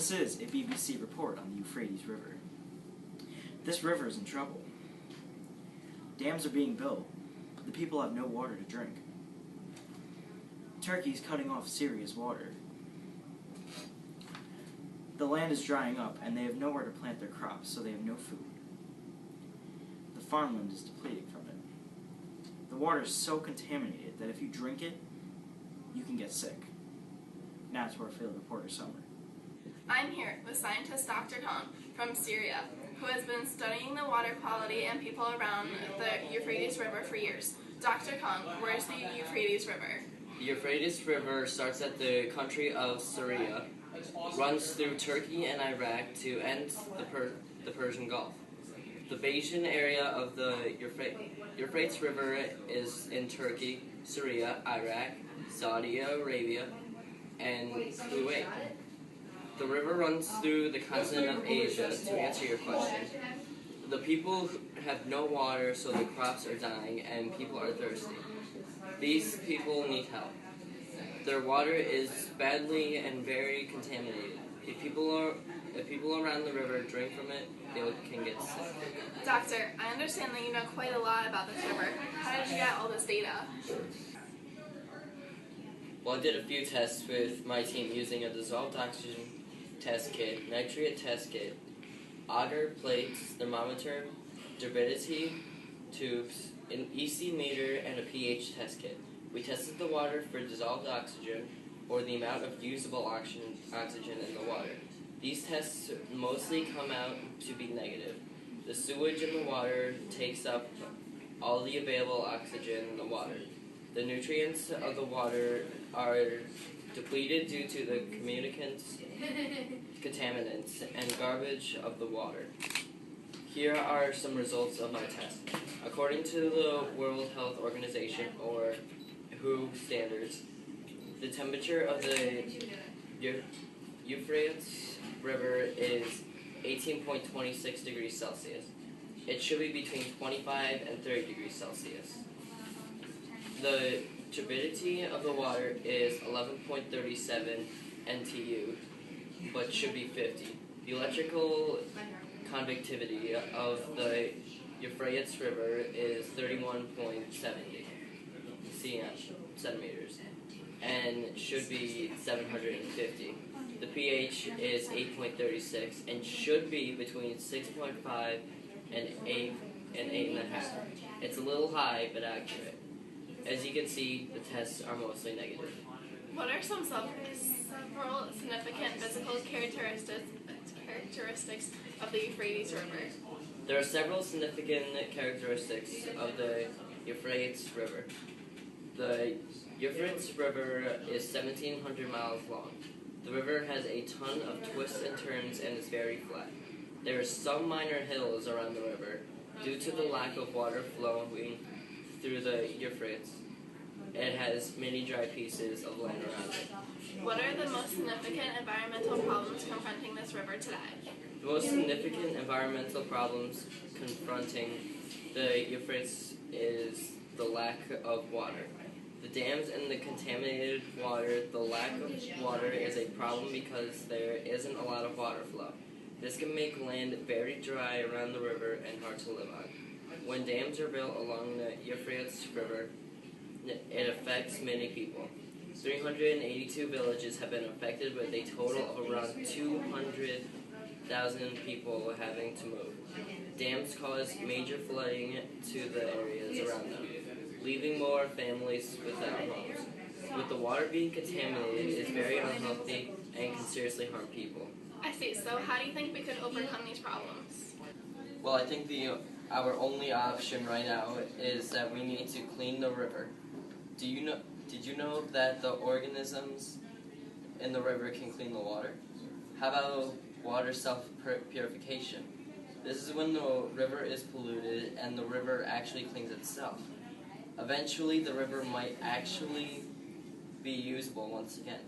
This is a BBC report on the Euphrates River. This river is in trouble. Dams are being built, but the people have no water to drink. Turkey is cutting off Syria's water. The land is drying up, and they have nowhere to plant their crops, so they have no food. The farmland is depleting from it. The water is so contaminated that if you drink it, you can get sick. Now to our field reporter, Summer. I'm here with scientist Dr. Kong from Syria, who has been studying the water quality and people around the Euphrates River for years. Dr. Kong, where's the Euphrates River? The Euphrates River starts at the country of Syria, runs through Turkey and Iraq to end the Persian Gulf. The basin area of the Euphrates River is in Turkey, Syria, Iraq, Saudi Arabia, and Kuwait. The river runs through the continent of Asia. To answer your question, the people have no water, so the crops are dying and people are thirsty. These people need help. Their water is badly and very contaminated. If people around the river drink from it, they can get sick. Doctor, I understand that you know quite a lot about this river. How did you get all this data? Well, I did a few tests with my team using a dissolved oxygen test kit, nitrate test kit, auger plates, thermometer, turbidity tubes, an EC meter, and a pH test kit. We tested the water for dissolved oxygen, or the amount of usable oxygen in the water. These tests mostly come out to be negative. The sewage in the water takes up all the available oxygen in the water. The nutrients of the water are depleted due to the contaminants, and garbage of the water. Here are some results of my test. According to the World Health Organization, or WHO standards, the temperature of the Euphrates River is 18.26 degrees Celsius. It should be between 25 and 30 degrees Celsius. The turbidity of the water is 11.37 NTU, but should be 50. The electrical conductivity of the Euphrates River is 31.70 centimeters, and should be 750. The pH is 8.36 and should be between 6.5 and 8.5. It's a little high, but accurate. As you can see, the tests are mostly negative. What are several significant physical characteristics of the Euphrates River? There are several significant characteristics of the Euphrates River. The Euphrates River is 1,700 miles long. The river has a ton of twists and turns and is very flat. There are some minor hills around the river due to the lack of water flowing through the Euphrates. It has many dry pieces of land around it. What are the most significant environmental problems confronting this river today? The most significant environmental problems confronting the Euphrates is the lack of water. The dams and the contaminated water. The lack of water is a problem because there isn't a lot of water flow. This can make land very dry around the river and hard to live on. When dams are built along the Euphrates River, it affects many people. 382 villages have been affected, with a total of around 200,000 people having to move. Dams cause major flooding to the areas around them, leaving more families without homes. With the water being contaminated, it is very unhealthy and can seriously harm people. I see. So how do you think we could overcome these problems? Well, I think our only option right now is that we need to clean the river. Did you know that the organisms in the river can clean the water? How about water self-purification? This is when the river is polluted and the river actually cleans itself. Eventually, the river might actually be usable once again.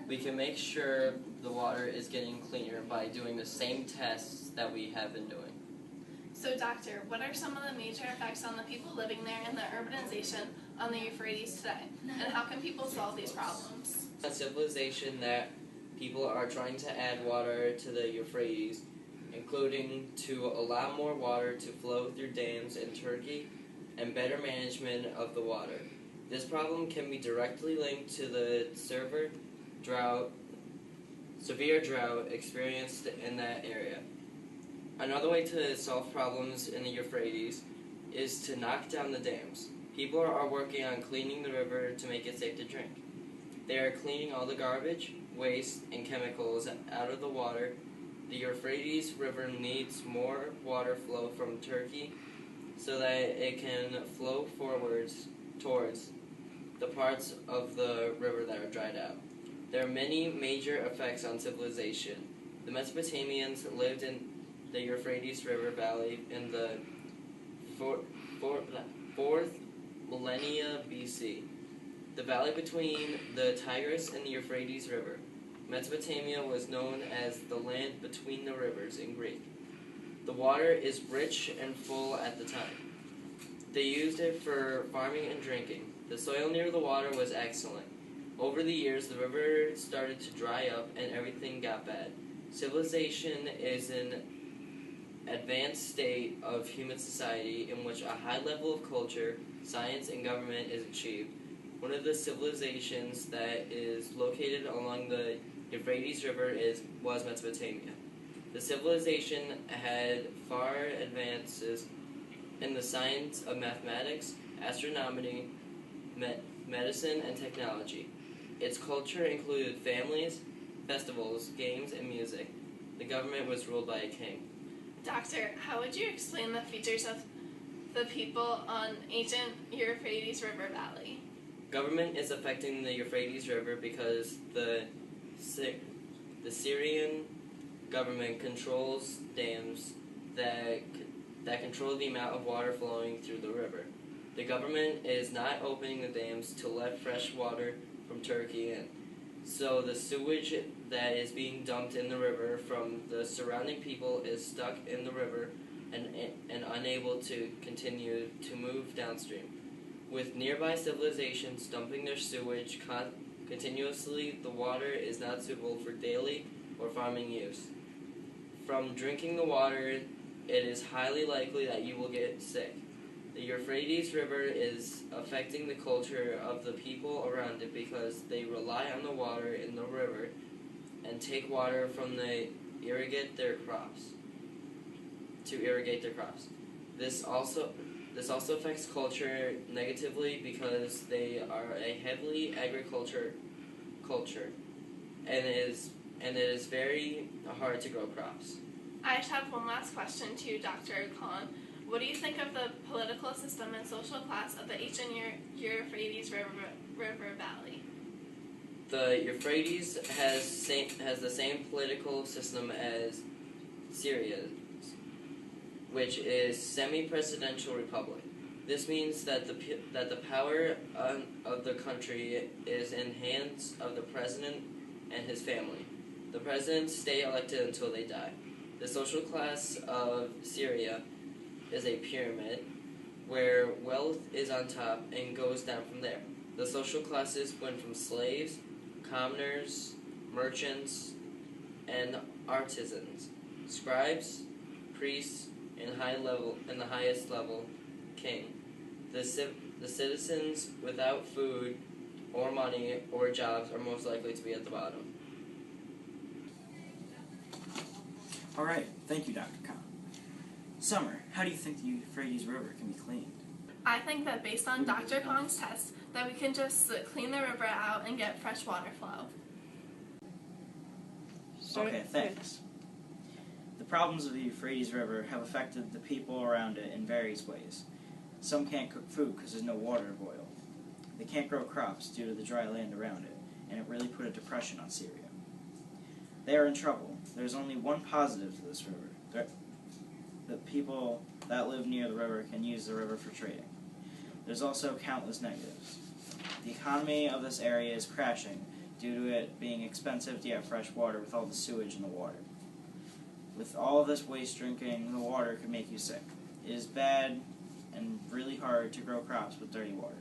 We can make sure the water is getting cleaner by doing the same tests that we have been doing. So, Doctor, what are some of the major effects on the people living there and the urbanization on the Euphrates today? And how can people solve these problems? A civilization that people are trying to add water to the Euphrates, including to allow more water to flow through dams in Turkey and better management of the water. This problem can be directly linked to the severe drought experienced in that area. Another way to solve problems in the Euphrates is to knock down the dams. People are working on cleaning the river to make it safe to drink. They are cleaning all the garbage, waste, and chemicals out of the water. The Euphrates River needs more water flow from Turkey so that it can flow forwards towards the parts of the river that are dried out. There are many major effects on civilization. The Mesopotamians lived in the Euphrates River Valley in the 4th millennia BC. The valley between the Tigris and the Euphrates River. Mesopotamia was known as the land between the rivers in Greek. The water is rich and full at the time. They used it for farming and drinking. The soil near the water was excellent. Over the years, the river started to dry up and everything got bad. Civilization is an advanced state of human society in which a high level of culture, science, and government is achieved. One of the civilizations that is located along the Euphrates River was Mesopotamia. The civilization had far advances in the science of mathematics, astronomy, medicine, and technology. Its culture included families, festivals, games, and music. The government was ruled by a king. Doctor, how would you explain the features of the people on ancient Euphrates River Valley? Government is affecting the Euphrates River because the Syrian government controls dams that control the amount of water flowing through the river. The government is not opening the dams to let fresh water from Turkey in. So the sewage that is being dumped in the river from the surrounding people is stuck in the river and unable to continue to move downstream. With nearby civilizations dumping their sewage continuously, the water is not suitable for daily or farming use. From drinking the water, it is highly likely that you will get sick. The Euphrates River is affecting the culture of the people around it because they rely on the water in the river and take water from to irrigate their crops. This also affects culture negatively because they are a heavily agriculture culture, and it is very hard to grow crops. I just have one last question to you, Dr. Khan. What do you think of the political system and social class of the ancient Euphrates River Valley? The Euphrates has the same political system as Syria's, which is semi-presidential republic. This means that the power of the country is in hands of the president and his family. The presidents stay elected until they die. The social class of Syria is a pyramid where wealth is on top and goes down from there. The social classes went from slaves, commoners, merchants, and artisans, scribes, priests, and the highest level, king. The citizens without food or money or jobs are most likely to be at the bottom. All right, thank you, Dr. Khan. Summer, how do you think the Euphrates River can be cleaned? I think that based on Dr. Khan's test, that we can just clean the river out and get fresh water flow. Okay, thanks. The problems of the Euphrates River have affected the people around it in various ways. Some can't cook food because there's no water to boil. They can't grow crops due to the dry land around it, and it really put a depression on Syria. They are in trouble. There's only one positive to this river. The people that live near the river can use the river for trading. There's also countless negatives. The economy of this area is crashing due to it being expensive to get fresh water with all the sewage in the water. With all of this waste drinking, the water can make you sick. It is bad and really hard to grow crops with dirty water.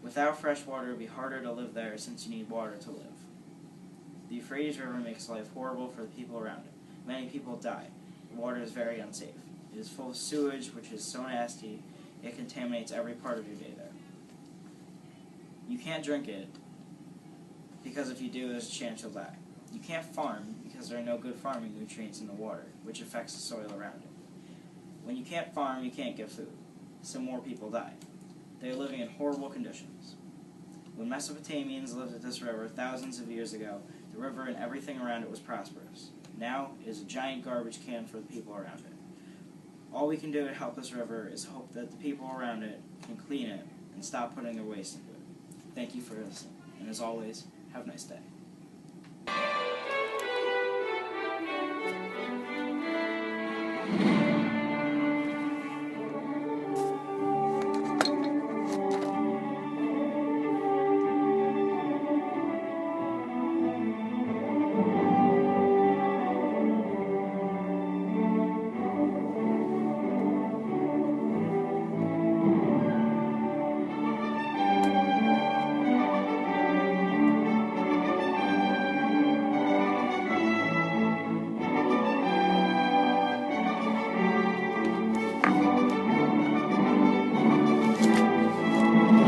Without fresh water, it would be harder to live there since you need water to live. The Euphrates River makes life horrible for the people around it. Many people die. The water is very unsafe. It is full of sewage, which is so nasty, it contaminates every part of your day there. You can't drink it, because if you do, there's a chance you'll die. You can't farm, because there are no good farming nutrients in the water, which affects the soil around it. When you can't farm, you can't get food, so more people die. They are living in horrible conditions. When Mesopotamians lived at this river thousands of years ago, the river and everything around it was prosperous. Now, it is a giant garbage can for the people around it. All we can do to help this river is hope that the people around it can clean it and stop putting their waste into it. Thank you for listening, and as always, have a nice day.